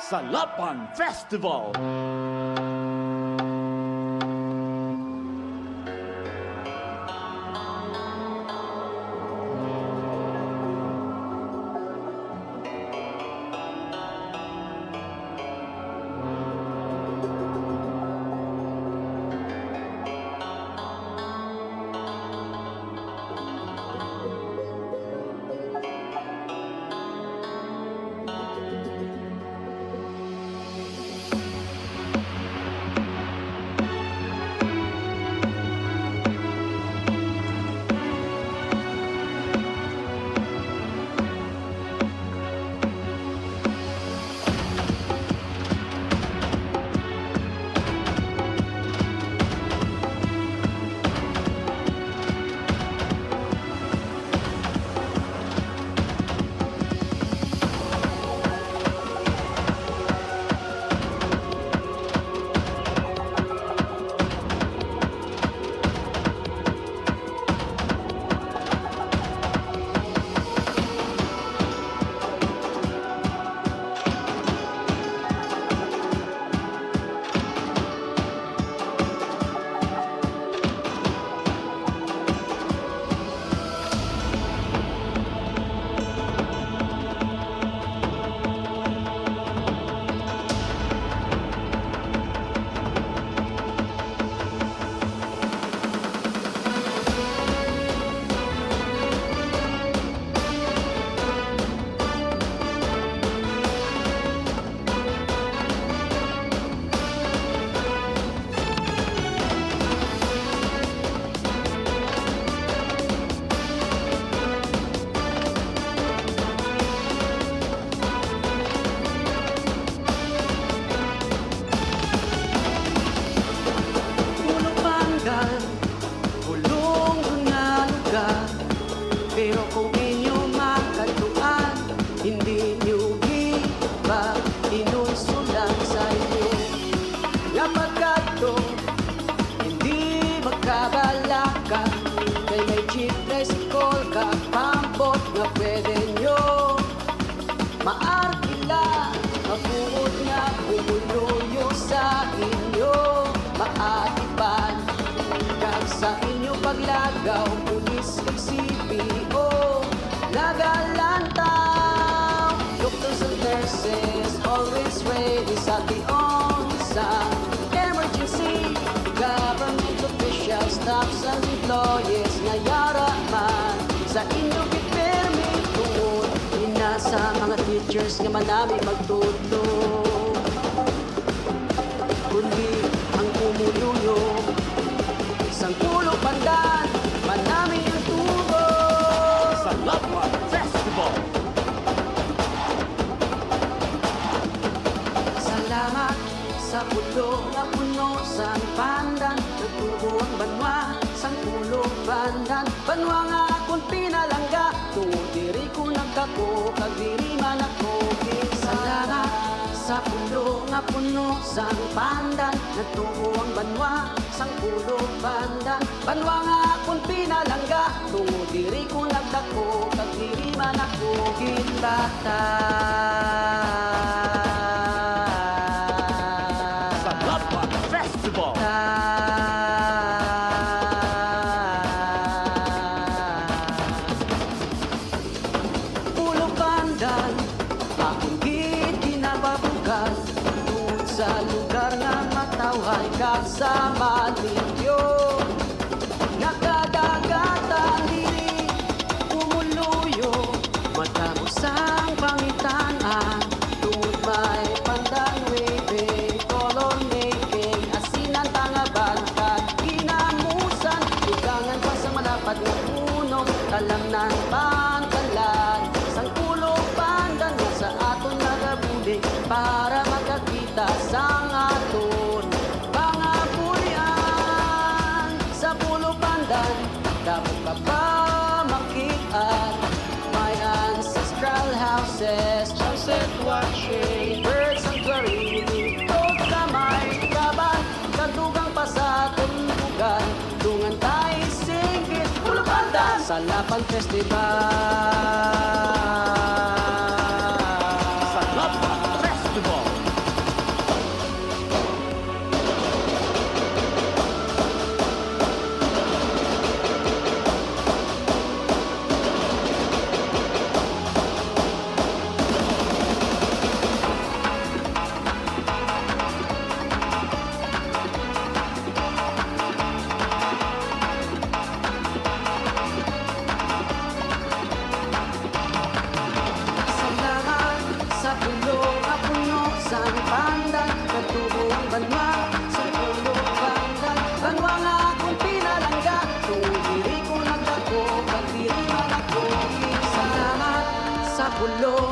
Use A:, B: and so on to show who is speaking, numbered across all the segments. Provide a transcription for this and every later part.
A: sa Lapan Festival.
B: Pero kung inyo makatuan, hindi nyo iba inunsulan sa inyo. Kapagkat to, hindi magkabalaka, kay may chief tricycle ka, pambot na pwede nyo. Maarkila, mabuot nga, bumuloyo sa inyo. Maatipan, kag sa inyo paglagaw, pulis kag CPO, nagalantaw. Doctors and nurses, always ready sa tiong sa emergency. Government officials, staffs and employees, nayaraman sa inyo pipirmi tungod. Inasa mga teachers nga manami magtutlo, kundi ang umuluyo isang pulo pandan, manami ang tubo
A: Sa Lapan Festival.
B: Salamat sa pulo nga puno sa pandan, nagtubo ang banwa sang pulo pandan. Banwa nga akong pinalangga, tungod diri ko nagkako, kag diri man ako salamat sa pulo nga puno sa pandan, nagtubo ang banwa sang pulo pandan. Banwa nga akong pinalangga, tungod diri ko nagdako, kag diri man ako kinbata.
A: Sa Lapan Festival.
B: Pulo pandan, akong ginababukan, tungod sa lugar nga matawhan kag sa maligyo. Nakadagatan diri, umuluyo, matamos ang pangitaan, tungod may pandan webe, color making, asinan tangaban, kag ginamusan, tugangan pa sa malapad nga puno, talamnan pangkalan, sang pulo pandan nga sa aton nagabulig, para makakita sang aton pangabuyan. Sa pulo pandan, dapat ka pa makitaan, may ancestral houses, sunset watching, bird sanctuary, dog sa may kaban, kadugang pa sa tulbugan, dungan tayo singit, pulo pandan sa Lapan Festival.
A: Sa Lapan Festival.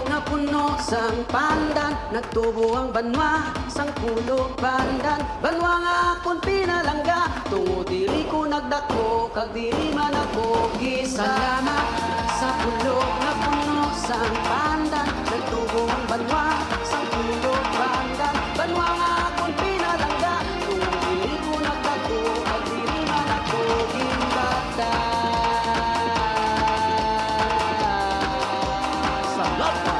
B: nga puno sang pandan, nagtubo ang banwa sang pulo pandan. Banwa nga akong pinalangga, tungo diri ko nagdako, kag diri man ako gisalamat. Sa pulo nga puno sang pandan, nagtubo ang banwa sang pulo pandan. Banwa nga akong pinalangga, tungo diri ko nagdako, kag diri man ako gimbata.
A: Sa laban,